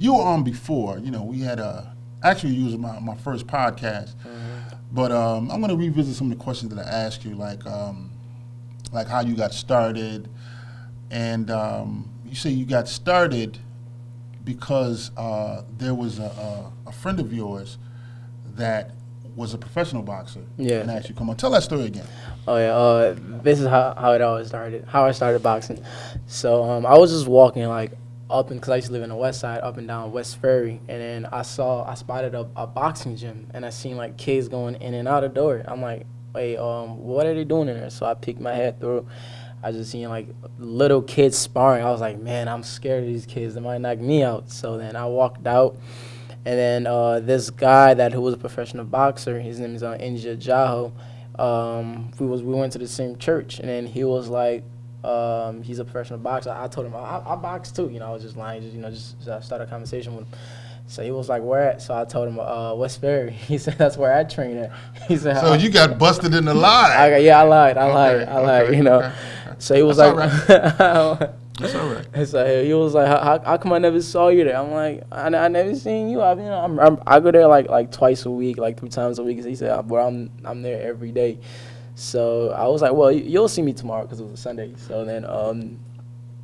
you were on before. We had actually you was my first podcast, but I'm going to revisit some of the questions that I asked you, like how you got started, and you say you got started because there was a friend of yours that was a professional boxer. Yeah. And asked you, come on, tell that story again. Oh yeah, this is how it all started. How I started boxing. So I was just walking like because I used to live in the West Side, up and down West Ferry, and then I spotted a boxing gym, and I seen like kids going in and out the door. I'm like, wait, what are they doing in there? So I peeked my head through. I just seen like little kids sparring. I was like, man, I'm scared of these kids. They might knock me out. So then I walked out, and then this guy who was a professional boxer, his name is Inja Jaho. We went to the same church, and then he was like, he's a professional boxer. I told him I box too. I was just lying, just start a conversation with him. So he was like, where at? So I told him West Ferry. He said that's where I train at. He said, so you got busted in the lie. I lied. I lied. Okay. So he was That's like, all right. That's all right. So he was like, how come I never saw you there? I'm like, I never seen you. I go there like twice a week, like 3 times a week. He said, well, I'm there every day. So I was like, well, you'll see me tomorrow because it was a Sunday. So then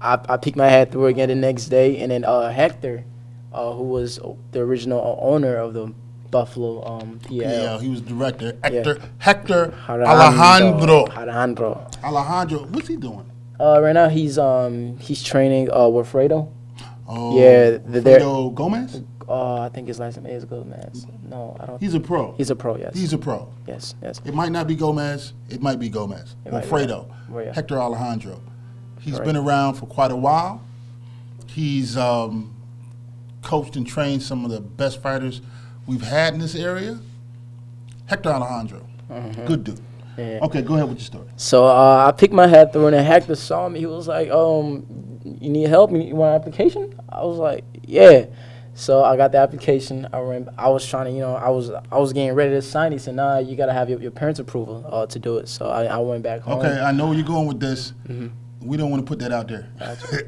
I peeked my head through again the next day, and then Hector, who was the original owner of the Buffalo PL. Yeah, he was director. Yeah. Hector Alejandro. Alejandro. What's he doing? Right now he's training Wilfredo. Oh, yeah, Wilfredo Gomez? I think his last name is Gomez. No, I don't. He's a pro. He's a pro, yes. He's a pro. Yes. It might not be Gomez. It might be Gomez. Wilfredo. Yeah. Hector Alejandro. He's Correct. been around for quite a while. He's coached and trained some of the best fighters we've had in this area. Hector Alejandro. Good dude. Yeah. Okay, go ahead with your story. So I picked my head through, and then Hector saw me. He was like, you need help? You want an application? I was like, yeah. So I got the application. I was trying to, I was getting ready to sign. He said, nah, you got to have your parents' approval to do it. So I went back home. Okay, I know where you're going with this. We don't want to put that out there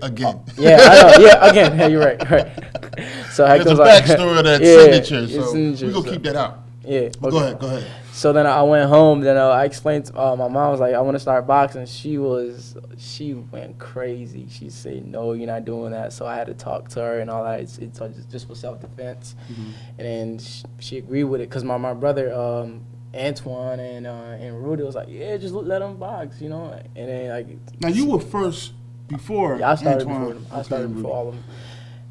again. Yeah, I know. Yeah, again. Yeah, you're right. So there's a backstory of that signature, so we're going to keep that out. Yeah. But Okay. Go ahead. So then I went home. Then I explained to my mom. Was like, I want to start boxing. She went crazy. She said, no, you're not doing that. So I had to talk to her and all that. It's just for self-defense. And then she agreed with it because my brother Antoine and Rudy was like, yeah, just let them box, And then now you were first before. Yeah, I started Antoine. before them. I started before all of them.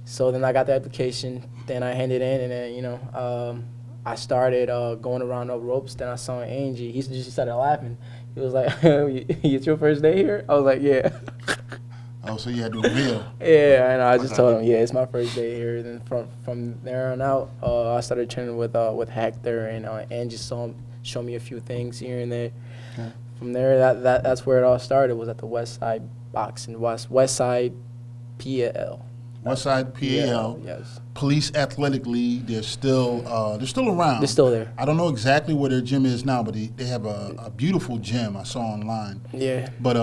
So then I got the application. Then I handed in, and then I started going around the ropes. Then I saw Angie. He just started laughing. He was like, "It's your first day here?" I was like, "Yeah." Oh, so you had to reveal. Yeah, and I just told him, "Yeah, it's my first day here." Then from there on out, I started training with Hector, and Angie show me a few things here and there. Okay. From there, that's where it all started. Was at the West Side Boxing, West Side PL. West Side PAL. Yes. Police Athletic League. They're still around. They're still there. I don't know exactly where their gym is now, but they have a beautiful gym I saw online. Yeah. But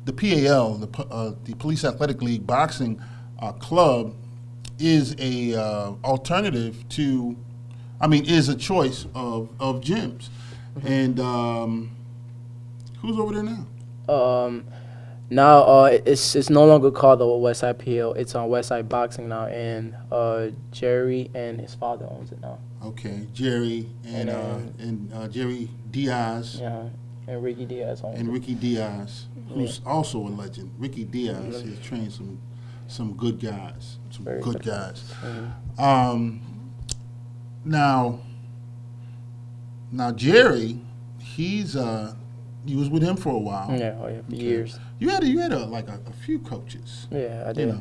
the PAL, the Police Athletic League Boxing Club, is a alternative to, is a choice of gyms. And who's over there now? Now it's no longer called the West Side PL. It's on West Side Boxing now, and Jerry and his father owns it now. Okay, Jerry and Jerry Diaz. Yeah, and Ricky Diaz owns it. And Ricky Diaz, who's also a legend. Ricky Diaz has trained some good guys, Very good guys. Mm-hmm. Now Jerry, he's you was with him for a while. Yeah, for years. You had a few coaches. Yeah, I did.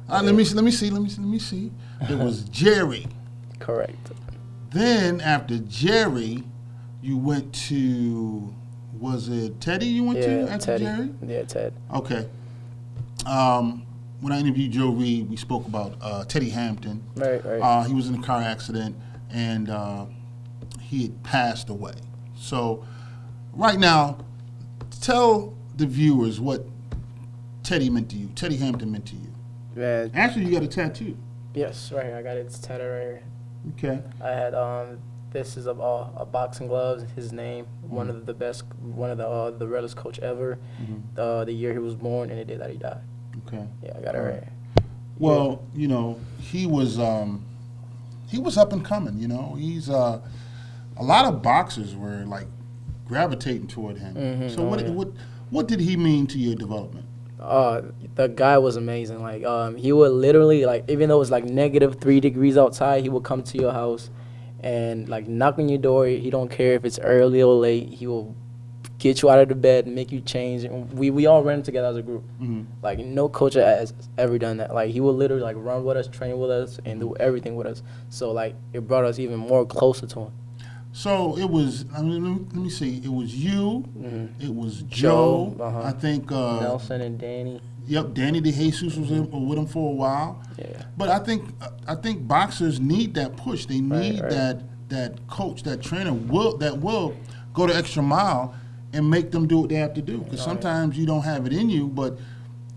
Let me see. There was Jerry. Correct. Then after Jerry, you went to, was it Teddy you went to after Teddy. Jerry? Yeah, Ted. Okay. When I interviewed Joe Reed, we spoke about Teddy Hampton. Right. He was in a car accident, and he had passed away. So right now, tell the viewers what Teddy meant to you. Teddy Hampton meant to you. Man. Actually, you got a tattoo. Yes, right here. I got it. It's tatted right here. Okay. I had this is a boxing gloves. His name, one of the best, one of the realest coach ever. The year he was born and the day that he died. Okay. Yeah, I got it right here. Well, you know, he was up and coming. You know, he's a lot of boxers were like gravitating toward him. So what did he mean to your development? The guy was amazing. Like, he would literally, like, even though it was like -3 degrees outside, he would come to your house and like knock on your door. He don't care if it's early or late. He will get you out of the bed, make you change. And we all ran together as a group. Like, no coach has ever done that. Like, he would literally like run with us, train with us, and do everything with us. So like, it brought us even more closer to him. So it was. I mean, let me see. It was you. It was Joe. I think Nelson and Danny. Yep, Danny DeJesus was with him for a while. Yeah. But I think boxers need that push. They need that coach, that trainer that will go the extra mile and make them do what they have to do. Because sometimes you don't have it in you, but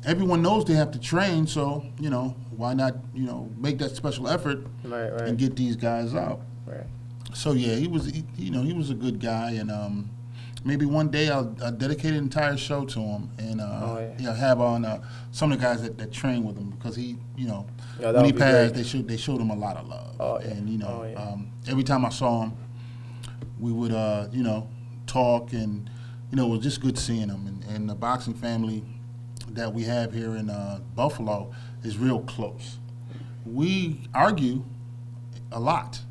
everyone knows they have to train. So you know, why not make that special effort and get these guys out. Right. So yeah, he was a good guy, and maybe one day I'll dedicate an entire show to him, and have on some of the guys that train with him, because he, when he passed, they showed him a lot of love, and every time I saw him, we would talk, and it was just good seeing him, and the boxing family that we have here in Buffalo is real close. We argue a lot.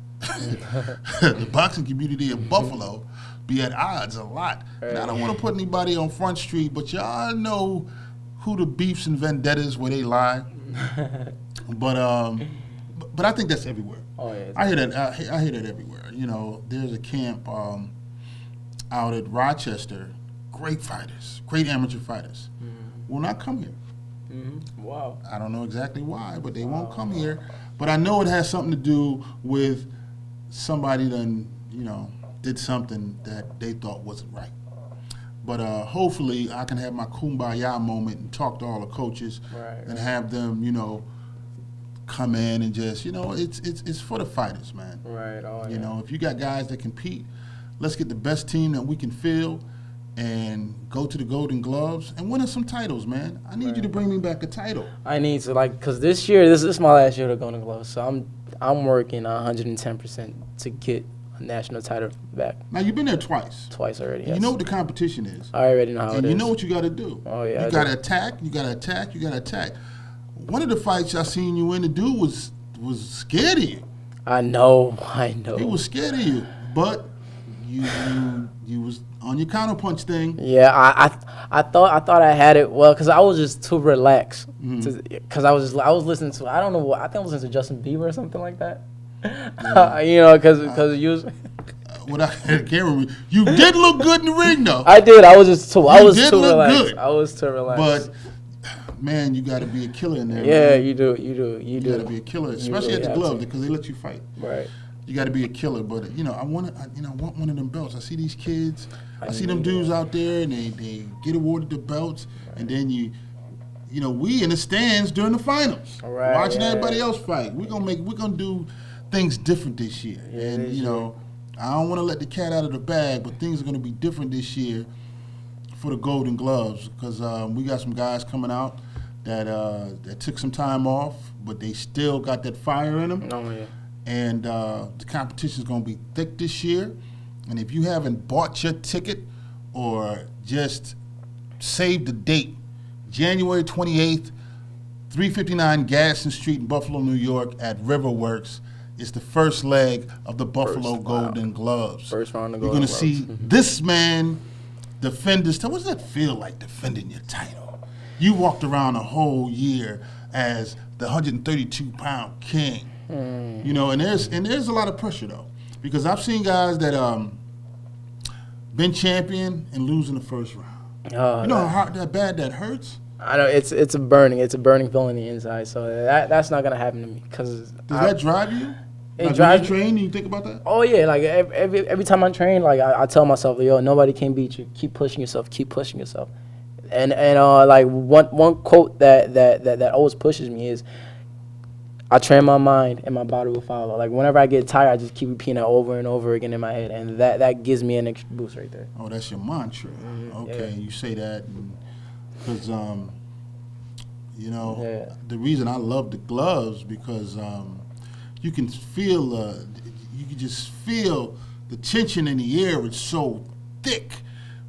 The boxing community in Buffalo be at odds a lot. And I don't want to put anybody on Front Street, but y'all know who the beefs and vendettas where they lie. But I think that's everywhere. I hear that. I hear that everywhere. There's a camp out at Rochester. Great fighters, great amateur fighters, will not come here. Wow. I don't know exactly why, but they won't come here. But I know it has something to do with somebody did something that they thought wasn't right. But hopefully I can have my kumbaya moment and talk to all the coaches and have them, come in and just, it's for the fighters, man. If you got guys that compete, let's get the best team that we can field and go to the Golden Gloves and win us some titles, man. I need you to bring me back a title. I need to, because this year, this is my last year to Golden Gloves, so I'm working 110% to get a national title back. Now, you've been there twice. Twice already, yes. You know what the competition is. I already know how it is. And you know what you got to do. Oh, yeah. You got to attack, you got to attack, you got to attack. One of the fights I seen you in to do was scared of you. I know. He was scared of you, but you was on your counterpunch thing. Yeah, I thought I had it well, because I was just too relaxed. Because I was listening to, I don't know what, I think I was listening to Justin Bieber or something like that. Because you. What I can't remember. You did look good in the ring, though. I did. I was just too. I was too relaxed. Good. I was too relaxed. But man, you got to be a killer in there. Yeah, man. you do. You got to be a killer, especially at the glove, because they let you fight. Right. You got to be a killer, but I want one of them belts. I see these kids, I see them dudes out there, and they get awarded the belts, and then we in the stands during the finals, watching everybody else fight. We're gonna do things different this year, and I don't want to let the cat out of the bag, but things are gonna be different this year for the Golden Gloves, because we got some guys coming out that took some time off, but they still got that fire in them. Oh yeah. And the competition is going to be thick this year. And if you haven't bought your ticket or just saved the date, January 28th, 359 Gadsden Street in Buffalo, New York at Riverworks is the first leg of the Buffalo Golden Gloves. First round of Golden Gloves. You're going to see this man defend his title. What does that feel like, defending your title? You walked around a whole year as the 132-pound king. And there's a lot of pressure, though, because I've seen guys that been champion and lose in the first round. How bad that hurts. I know it's a burning feeling in the inside. So that's not gonna happen to me. Does that drive you? It drives you. When you train, you think about that? Oh yeah, like every time I train, like I tell myself, nobody can beat you. Keep pushing yourself. Keep pushing yourself. And like one quote that always pushes me is, I train my mind and my body will follow. Like whenever I get tired, I just keep repeating that over and over again in my head, and that gives me an extra boost right there. Oh, that's your mantra. Okay, Yeah. you say that because the reason I love the gloves because you can feel you can just feel the tension in the air. It's so thick.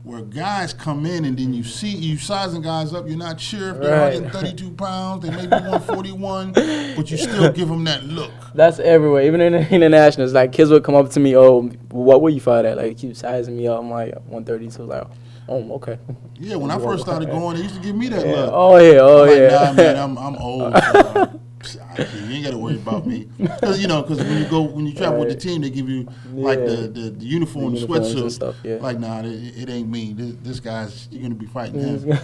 Where guys come in and then you see you sizing guys up, you're not sure if they're 132 pounds, they may be 141, but you still give them that look. That's everywhere, even in the internationals. Like kids would come up to me, oh, what will you fight at? Like keep sizing me up. I'm like 132. Like, oh, okay. Yeah, when I first started going, they used to give me that look. Oh yeah, I'm like, nah, man, I'm old. You ain't got to worry about me, because when you travel with the team, they give you like the uniform, the sweatsuit. And stuff, Like, nah, it ain't me. This guy's you're gonna be fighting him.